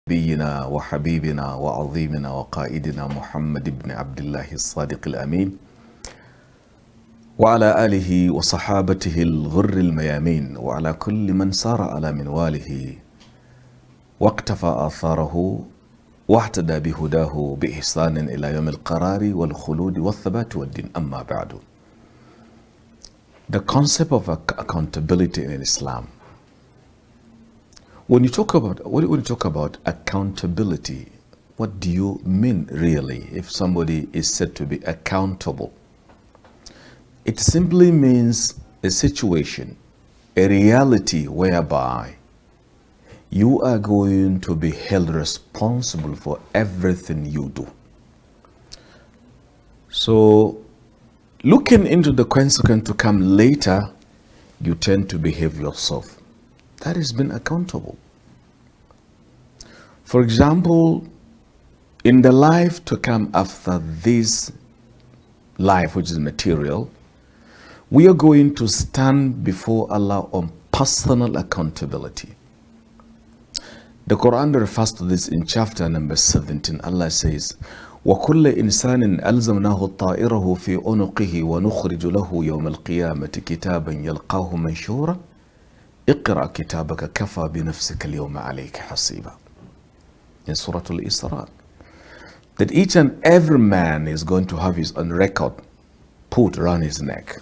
نبينا وحبيبنا وعظيمنا وقائدنا محمد بن عبد الله الصادق الأمين وعلى آله وصحابته الغر الميامين وعلى كل من سار على منواله واقتفى آثاره واهتدى بهداه بإحسان إلى يوم القرار والخلود والثبات والدين. أما بعد. The concept of accountability in Islam. When you talk about accountability, what do you mean really if somebody is said to be accountable? It simply means a situation, a reality whereby you are going to be held responsible for everything you do. So, looking into the consequence to come later, you tend to behave yourself. That is being accountable. For example, in the life to come after this life, which is material, we are going to stand before Allah on personal accountability. The Quran refers to this in chapter number 17. Allah says, وَكُلَّ إِنسَانٍ أَلْزَمْنَاهُ طَائِرَهُ فِي عُنُقِهِ وَنُخْرِجُ لَهُ يَوْمَ الْقِيَامَةِ كِتَابًا يَلْقَاهُ مَنْشُورًا اقرأ كتابك كفى بنفسك اليوم عليك حسيبا. In Surah Al-Isra, that each and every man is going to have his own record put around his neck.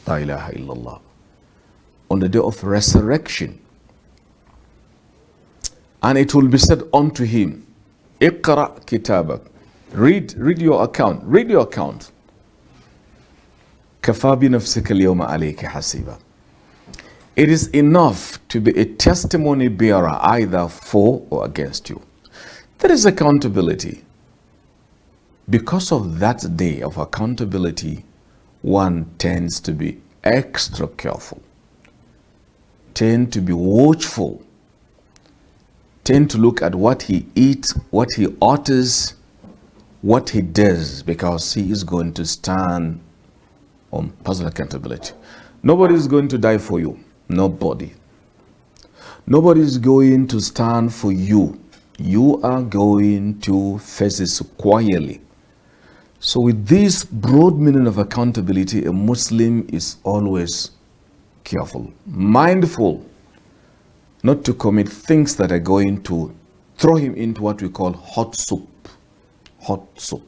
La ilaha illallah. On the day of resurrection. And it will be said unto him, اقرأ كتابك. Read your account. Read your account. كفى بنفسك اليوم عليك حسيبا. It is enough to be a testimony bearer either for or against you. There is accountability. Because of that day of accountability, one tends to be extra careful, tend to be watchful, tend to look at what he eats, what he utters, what he does, because he is going to stand on personal accountability. Nobody is going to die for you. Nobody. Nobody is going to stand for you. You are going to face it quietly. So with this broad meaning of accountability, a Muslim is always careful, mindful, not to commit things that are going to throw him into what we call hot soup. Hot soup.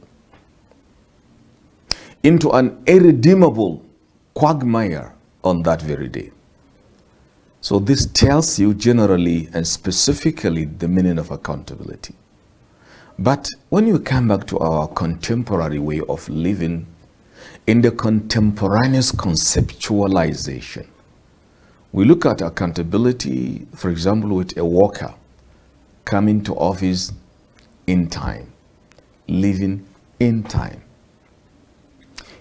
Into an irredeemable quagmire on that very day. So this tells you generally and specifically the meaning of accountability. But when you come back to our contemporary way of living, in the contemporaneous conceptualization, we look at accountability, for example, with a worker coming to office in time, leaving in time.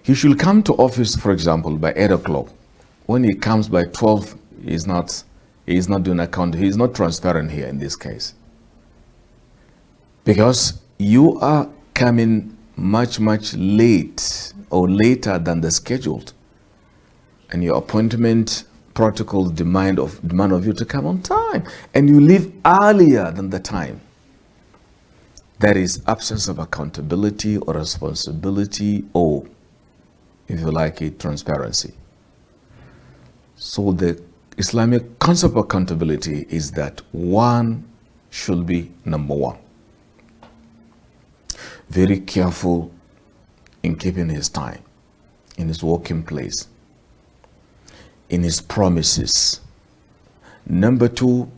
He should come to office, for example, by 8 o'clock. When he comes by 12, he is not doing account. He is not transparent here in this case. Because you are coming much late or later than the scheduled. And your appointment protocols demand of you to come on time. And you leave earlier than the time. That is absence of accountability or responsibility or, if you like it, transparency. So the Islamic concept of accountability is that one should be number one. Very careful in keeping his time, in his working place, in his promises. Number two,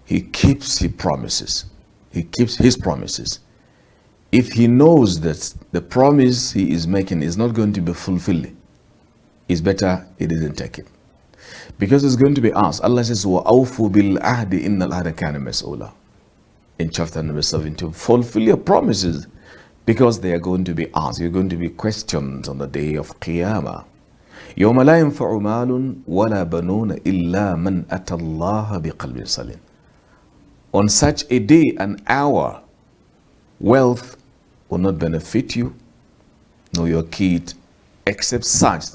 he keeps his promises. He keeps his promises. If he knows that the promise he is making is not going to be fulfilled, it's better he didn't take it. Because it's going to be asked. Allah says, وَأَوْفُوا بِالْعَهْدِ إِنَّ الْعَهْدَ كَانَ مَسْئُولًا. In chapter number 17, fulfill your promises because they are going to be asked. You're going to be questioned on the day of Qiyamah. يَوْمَ لَا يَنْفَعُ مَالٌ وَلَا بَنُونَ إِلَّا مَنْ أَتَى اللَّهَ بِقَلْبٍ سَلِيمٍ. On such a day and hour, wealth will not benefit you, nor your kid, except such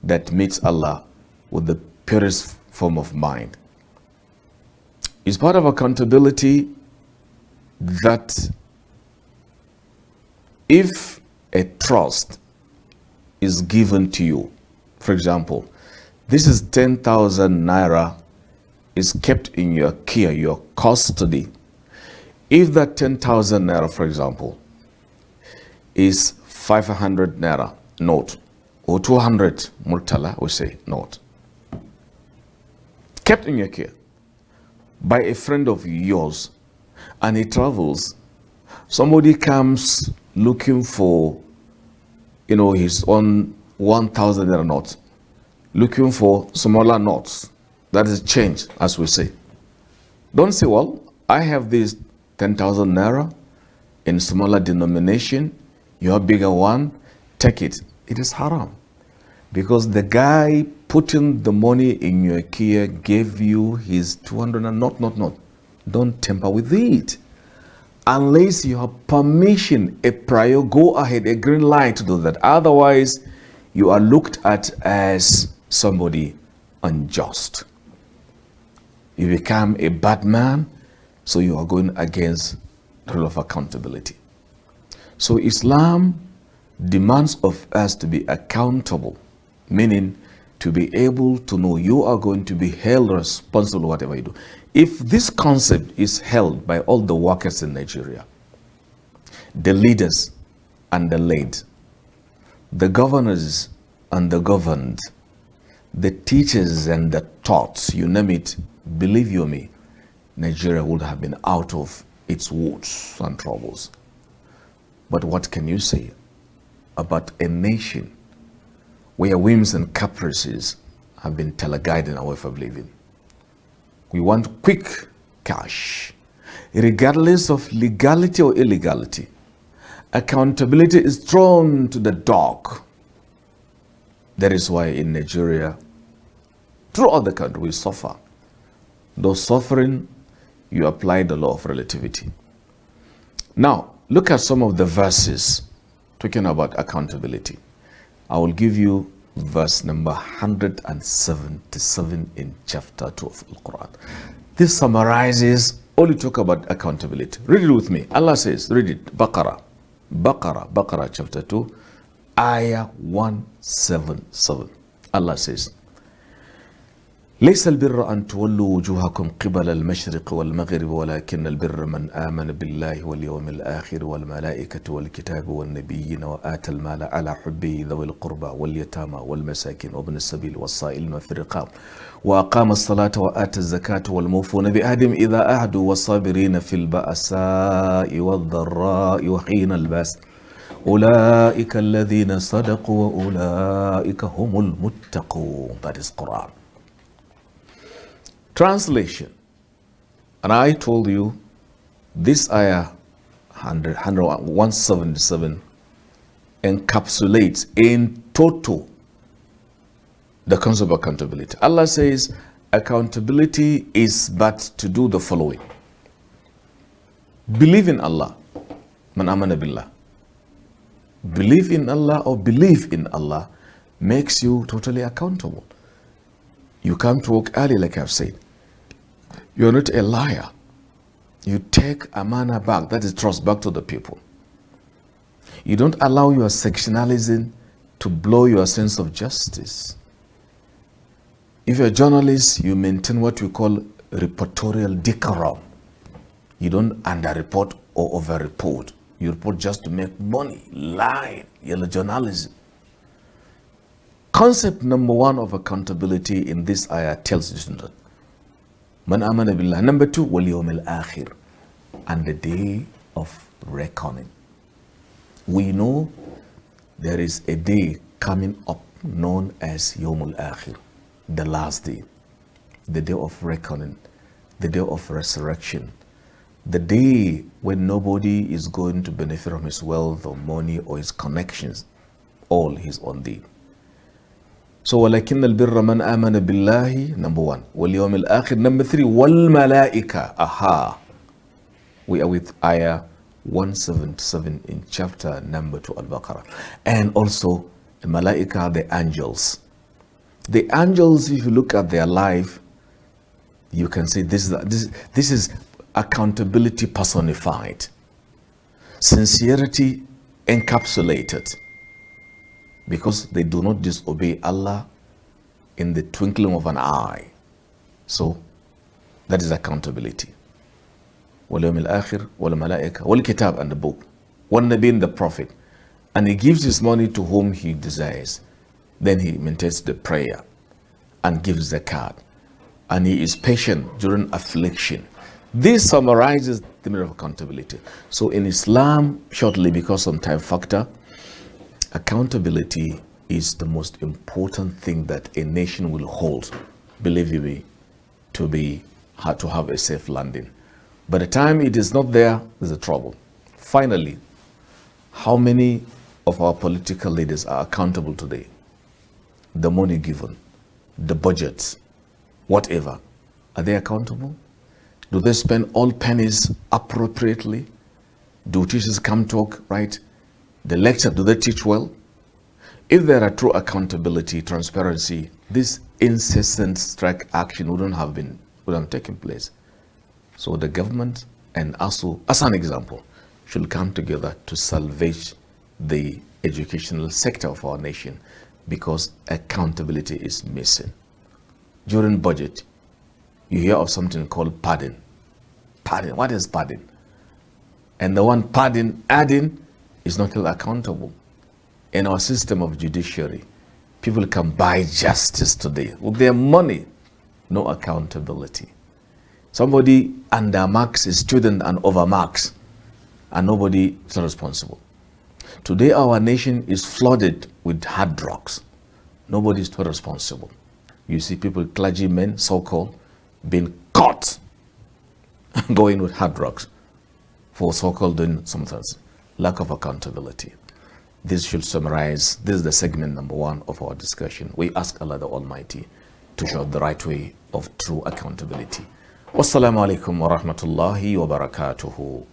that meets Allah with the purest form of mind. It's part of accountability that if a trust is given to you, for example, this is 10,000 naira is kept in your care, your custody. If that 10,000 naira, for example, is 500 naira note or 200 murtala, we say note, kept in your care by a friend of yours, and he travels, somebody comes looking for, his own 1,000 naira note, looking for smaller notes, that is change, as we say. Don't say, well, I have this 10,000 naira in smaller denomination, you have bigger one, take it. It is haram. Because the guy putting the money in your care gave you his 200 and not. Don't tamper with it. Unless you have permission, a prior go ahead, a green light to do that. Otherwise, you are looked at as somebody unjust. You become a bad man, so you are going against the rule of accountability. So Islam demands of us to be accountable, meaning to be able to know you are going to be held responsible whatever you do. If this concept is held by all the workers in Nigeria, the leaders and the led, the governors and the governed, the teachers and the taught, you name it, believe you me, Nigeria would have been out of its woes and troubles. But what can you say about a nation where whims and caprices have been teleguiding our way of living? We want quick cash, regardless of legality or illegality. Accountability is thrown to the dog. That is why in Nigeria, throughout the country, we suffer. Though suffering, you apply the law of relativity. Now, look at some of the verses talking about accountability. I will give you verse number 177 in chapter 2 of Al-Quran. This summarizes only talk about accountability. Read it with me. Allah says, read it, Baqarah chapter 2, ayah 177. Allah says, ليس البر أن تولوا وجوهكم قبل المشرق والمغرب ولكن البر من آمن بالله واليوم الآخر والملائكة والكتاب والنبيين وآتى المال على حبه ذوي القربى واليتامى والمساكين وابن السبيل والصائلين وفي الرقاب وأقام الصلاة وآتى الزكاة والموفون بعهدهم إذا عاهدوا والصابرين في البأساء والضراء وحين البأس أولئك الذين صدقوا وأولئك هم المتقون. That is Quran. Translation. And I told you this ayah 177 encapsulates in total the concept of accountability. Allah says accountability is but to do the following. Believe in Allah. Man amana billah. Believe in Allah or believe in Allah makes you totally accountable. You come to work early, like I've said. You're not a liar. You take amana back, that is trust, back to the people. You don't allow your sectionalism to blow your sense of justice. If you're a journalist, you maintain what we call reportorial decorum. You don't underreport or overreport. You report just to make money, lie, yellow journalism. Concept number one of accountability in this ayah tells you that. Man amana billah. Number two, wal yawmil akhir, and the day of reckoning. We know there is a day coming up known as Yawmul Akhir, the last day, the day of reckoning, the day of resurrection, the day when nobody is going to benefit from his wealth or money or his connections, all his own day. So, وَلَكِنَّ الْبِرَّ مَنْ آمَنَ بِاللَّهِ, number one. وَالْيَوْمِ الْآخِرِ, number three. وَالْمَلَائِكَةِ, aha. We are with ayah 177 in chapter number 2 Al-Baqarah. And also, the Malaika, the angels. The angels, if you look at their life, you can see this is accountability personified, sincerity encapsulated, because they do not disobey Allah in the twinkling of an eye. So that is accountability. وَالْيَوْمِ الْآخِرِ وَالْمَلَائِكَةِ وَالْكِتَابِ, and the book. وَالنَّبِيِّ, and the prophet. And he gives his money to whom he desires. Then he maintains the prayer and gives zakat. And he is patient during affliction. This summarizes the meaning of accountability. So in Islam, shortly, because of time factor, accountability is the most important thing that a nation will hold, believe you me, to have a safe landing. By the time it is not there, there's a trouble. Finally, how many of our political leaders are accountable today? The money given, the budgets, whatever, are they accountable? Do they spend all pennies appropriately? Do teachers come talk right? The lecture, do they teach well? If there are true accountability, transparency, this incessant strike action wouldn't have taken place. So the government and ASU, as an example, should come together to salvage the educational sector of our nation, because accountability is missing. During budget, you hear of something called padding. Padding, what is padding? And the one padding, adding, is not held accountable. In our system of judiciary, people can buy justice today with their money. No accountability. Somebody undermarks a student and overmarks, and nobody is responsible. Today our nation is flooded with hard drugs. Nobody is responsible. You see people, clergymen, so-called, being caught going with hard drugs for so-called doing something. Lack of accountability. This should summarize, this is the segment number 1 of our discussion. We ask Allah the Almighty to show the right way of true accountability. Wassalamu alaikum wa rahmatullahi wa barakatuhu.